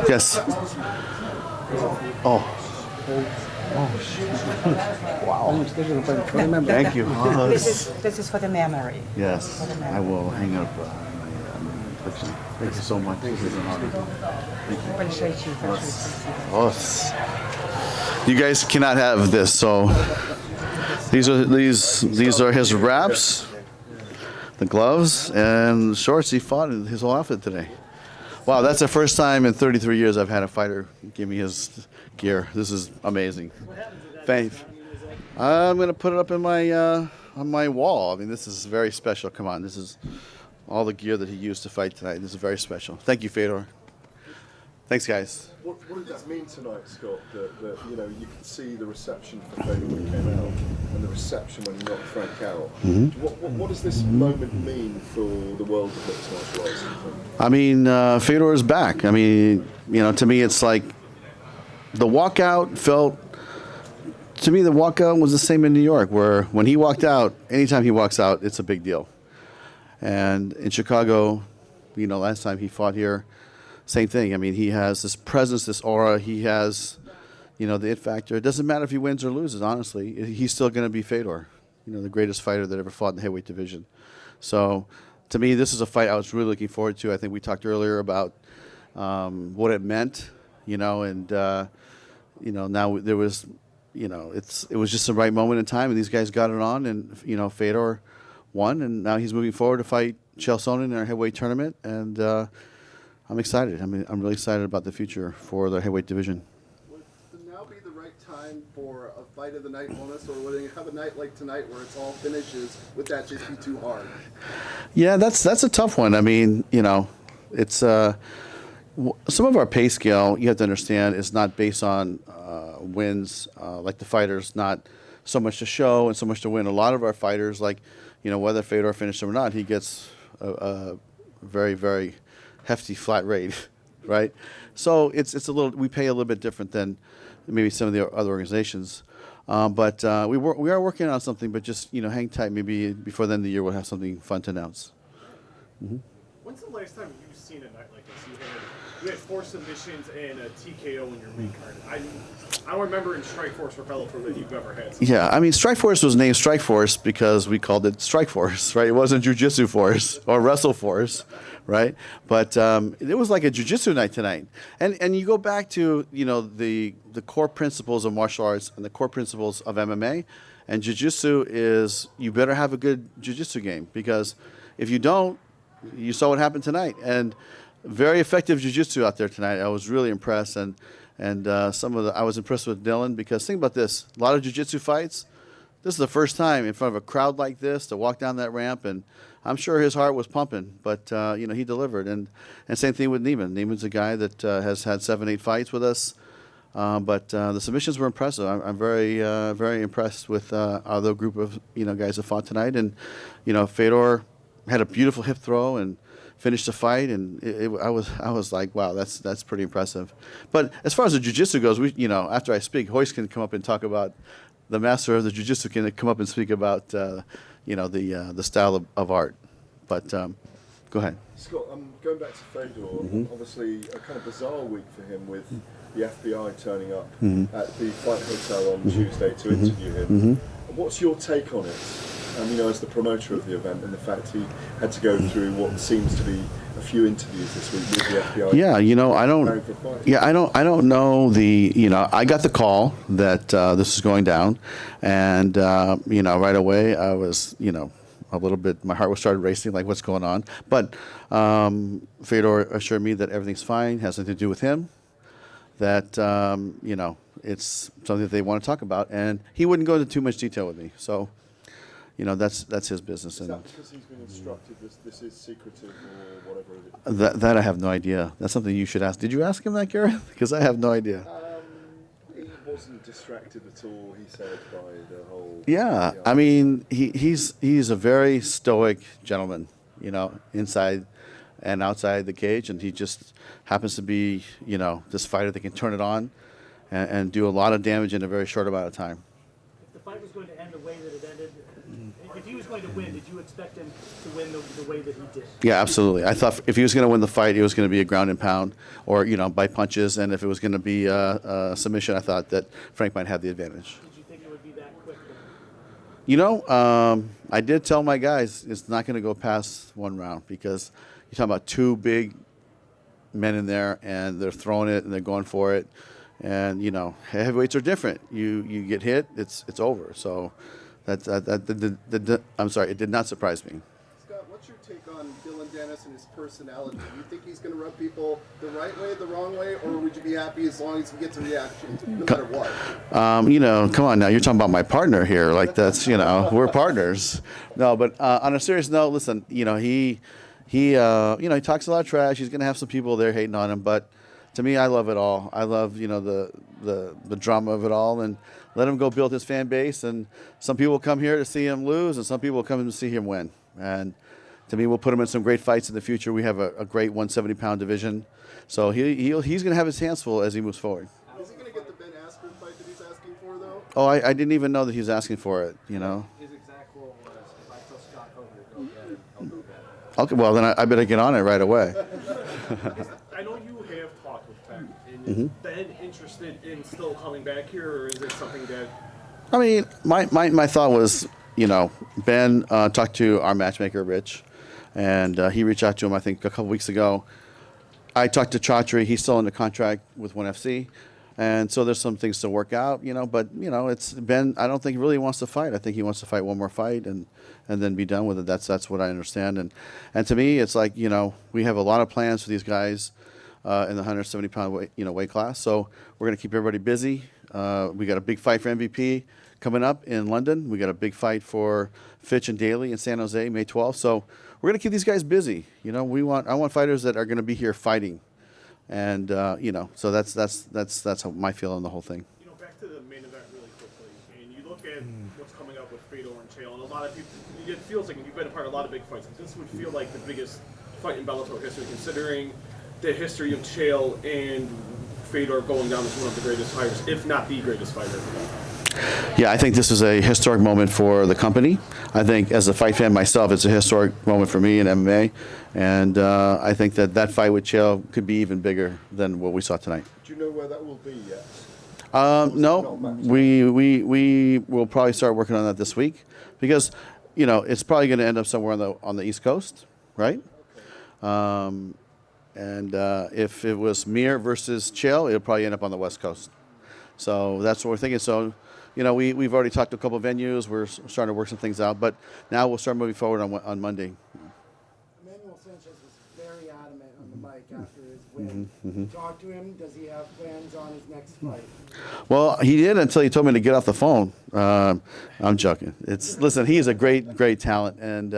Yes. Oh. Wow. Thank you. This is for the memory. Yes, I will hang up my picture. Thank you so much. Thank you. Appreciate you. Oh, you guys cannot have this. So these are his wraps, the gloves, and shorts. He fought in his whole outfit today. Wow, that's the first time in 33 years I've had a fighter give me his gear. This is amazing. Thanks. I'm gonna put it up in my on my wall. I mean, this is very special. Come on, this is all the gear that he used to fight tonight. This is very special. Thank you, Fedor. Thanks, guys. What did that mean tonight, Scott? That you know you could see the reception for Fedor when he came out, and the reception when he knocked Frank out. What does this moment mean for the world of mixed martial arts? I mean, Fedor is back. I mean, you know, to me, it's like the walkout felt. To me, the walkout was the same in New York, where when he walked out, anytime he walks out, it's a big deal. And in Chicago, you know, last time he fought here, same thing. I mean, he has this presence, this aura. He has, you know, the it factor. It doesn't matter if he wins or loses, honestly. He's still going to be Fedor, you know, the greatest fighter that ever fought in the heavyweight division. So, to me, this is a fight I was really looking forward to. I think we talked earlier about what it meant, you know, and, you know, now there was, you know, it was just the right moment in time, and these guys got it on, and, you know, Fedor won, and now he's moving forward to fight Chael Sonnen in our heavyweight tournament, and I'm excited. I mean, I'm really excited about the future for the heavyweight division. Would now be the right time for a fight of the night bonus, or would you have a night like tonight where it's all finishes? Would that just be too hard? Yeah, that's a tough one. I mean, you know, it's some of our pay scale, you have to understand, is not based on wins, like the fighters, not so much to show and so much to win. A lot of our fighters, like, you know, whether Fedor finished him or not, he gets a very, very hefty flat rate, right? So it's a little, we pay a little bit different than maybe some of the other organizations. But we are working on something, but just, you know, hang tight. Maybe before the end of the year we'll have something fun to announce. When's the last time you've seen a night like this? You had 4 submissions and a TKO in your main card. I don't remember in Strikeforce or Bellator that you've ever had. Yeah, I mean, Strikeforce was named Strikeforce because we called it Strikeforce, right? It wasn't Jiu-Jitsu Force or Wrestle Force, right? But it was like a Jiu-Jitsu night tonight. And you go back to, you know, the core principles of martial arts and the core principles of MMA, and Jiu-Jitsu is you better have a good Jiu-Jitsu game, because if you don't, you saw what happened tonight. And very effective jiu-jitsu out there tonight. I was really impressed, and I was impressed with Dylan, because think about this: a lot of jiu-jitsu fights. This is the first time in front of a crowd like this to walk down that ramp, and I'm sure his heart was pumping. But you know, he delivered, and same thing with Neiman. Neiman's a guy that has had 7-8 fights with us, but the submissions were impressive. I'm very very impressed with other group of, you know, guys that fought tonight, and you know, Fedor had a beautiful hip throw and finished the fight, and I was like, wow, that's pretty impressive. But as far as the jiu-jitsu goes, we, you know, after I speak, Hoist can come up and talk about, the master of the jiu-jitsu can come up and speak about you know, the style of art. But go ahead. Scott, going back to Fedor, obviously a kind of bizarre week for him with the FBI turning up at the fight hotel on Tuesday to interview him. What's your take on it? You know, as the promoter of the event, and the fact he had to go through what seems to be a few interviews this week with the FBI. Yeah, you know, I don't know the, you know, I got the call that this is going down, and you know, right away I was, you know, a little bit, my heart was started racing, like, what's going on? But Fedor assured me that everything's fine, has nothing to do with him, that you know, it's something that they want to talk about, and he wouldn't go into too much detail with me. So, you know, that's his business. Is that because he's been instructed this is secretive or whatever it is? That I have no idea. That's something you should ask. Did you ask him that, Gareth? Because I have no idea. He wasn't distracted at all, he said, by the whole... Yeah, I mean, he's a very stoic gentleman, you know, inside and outside the cage, and he just happens to be, you know, this fighter that can turn it on and do a lot of damage in a very short amount of time. If the fight was going to end the way that it ended, if he was going to win, did you expect him to win the way that he did? Yeah, absolutely. I thought if he was going to win the fight, it was going to be a ground and pound, or by punches. And if it was going to be a submission, I thought that Frank might have the advantage. Did you think it would be that quick? I did tell my guys it's not going to go past one round because you're talking about two big men in there, and they're throwing it and they're going for it. And heavyweights are different. You get hit, it's over. So I'm sorry, it did not surprise me. Scott, what's your take on Dylan Dennis and his personality? Do you think he's going to rub people the right way, the wrong way, or would you be happy as long as he gets a reaction, no matter what? Come on now, you're talking about my partner here. Like that's, we're partners. No, but on a serious note, listen, he talks a lot of trash. He's going to have some people there hating on him, but to me, I love it all. I love, the drama of it all, and let him go build his fan base. And some people come here to see him lose, and some people come to see him win. And to me, we'll put him in some great fights in the future. We have a great 170-pound division, so he's going to have his hands full as he moves forward. Is he going to get the Ben Askren fight that he's asking for, though? Oh, I didn't even know that he was asking for it. His exact quote was, "If I tell Scott Coker to go get it, I'll go get it." Okay, well then I better get on it right away. I know you have talked with Beck, and has Ben interested in still coming back here, or is it something that... I mean, my thought was, Ben talked to our matchmaker, Rich, and he reached out to him, I think, a couple weeks ago. I talked to Chaudhry. He's still under contract with ONE FC, and so there's some things to work out, but, it's Ben, I don't think he really wants to fight. I think he wants to fight one more fight and then be done with it. That's what I understand. And to me, it's like, we have a lot of plans for these guys in the 170-pound weight class. So we're going to keep everybody busy. We got a big fight for MVP coming up in London. We got a big fight for Fitch and Daly in San Jose, May 12th. So we're going to keep these guys busy. I want fighters that are going to be here fighting. And, so that's how my feel on the whole thing. Back to the main event really quickly, and you look at what's coming up with Fedor and Chael, and a lot of people, it feels like you've been a part of a lot of big fights. This would feel like the biggest fight in Bellator history, considering the history of Chael and Fedor going down as one of the greatest fighters, if not the greatest fighter. Yeah, I think this is a historic moment for the company. I think as a fight fan myself, it's a historic moment for me in MMA. And I think that fight with Chael could be even bigger than what we saw tonight. Do you know where that will be yet? No, we will probably start working on that this week because, it's probably going to end up somewhere on the East Coast, right? And if it was Mir versus Chael, it'll probably end up on the West Coast. So that's what we're thinking. So, we've already talked to a couple of venues. We're starting to work some things out, but now we'll start moving forward on Monday. Emmanuel Sanchez was very adamant on the mic after his win. Talk to him. Does he have plans on his next fight? Well, he did until he told me to get off the phone. I'm joking. Listen, he is a great talent, and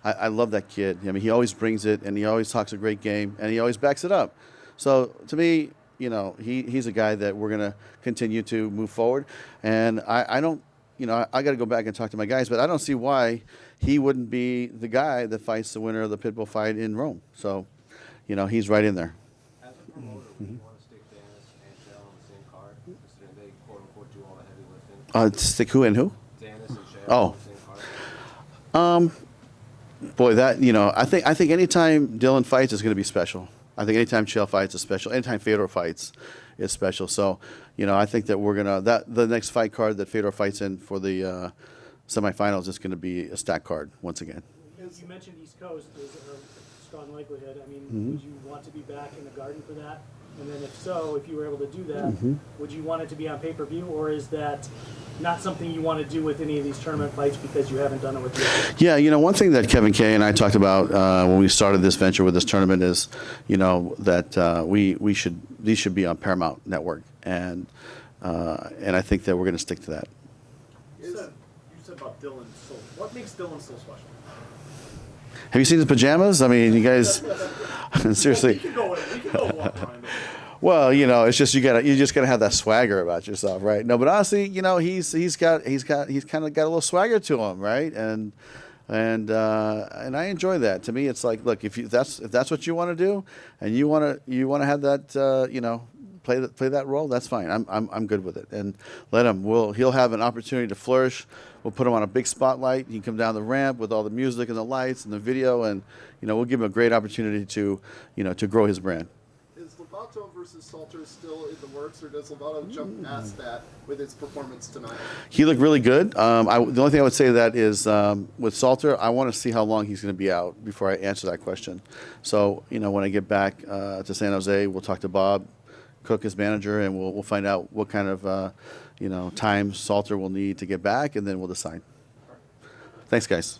I love that kid. I mean, he always brings it, and he always talks a great game, and he always backs it up. So to me, he's a guy that we're going to continue to move forward. And I don't, I got to go back and talk to my guys, but I don't see why he wouldn't be the guy that fights the winner of the Pitbull fight in Rome. So, he's right in there. As a promoter, would you want to stick Dennis and Chael on the same card, considering they quote-unquote do all the heavy lifting? Stick who and who? Dennis and Chael Oh. on the same card? Boy, that, I think anytime Dylan fights is going to be special. I think anytime Chael fights is special. Anytime Fedor fights is special. So, I think that we're going to, the next fight card that Fedor fights in for the semifinals is going to be a stack card once again. You mentioned East Coast. Is there a strong likelihood? I mean, would you want to be back in the Garden for that? And then if so, if you were able to do that, would you want it to be on pay-per-view, or is that not something you want to do with any of these tournament fights because you haven't done it with the others? Yeah, one thing that Kevin Kay and I talked about when we started this venture with this tournament is, that these should be on Paramount Network, and I think that we're going to stick to that. You said about Dylan. So what makes Dylan so special? Have you seen his pajamas? I mean, you guys, seriously. We can go one time. Well, it's just you just gotta have that swagger about yourself, right? No, but honestly, he's kind of got a little swagger to him, right? And I enjoy that. To me, it's like, look, if that's what you want to do, and you want to have that, play that role, that's fine. I'm good with it. And let him. He'll have an opportunity to flourish. We'll put him on a big spotlight. He can come down the ramp with all the music and the lights and the video, and we'll give him a great opportunity to to grow his brand. Is Lovato versus Salter still in the works, or does Lovato jump past that with his performance tonight? He looked really good. The only thing I would say to that is with Salter, I want to see how long he's going to be out before I answer that question. So when I get back to San Jose, we'll talk to Bob Cook, his manager, and we'll find out what kind of time Salter will need to get back, and then we'll decide. Thanks, guys.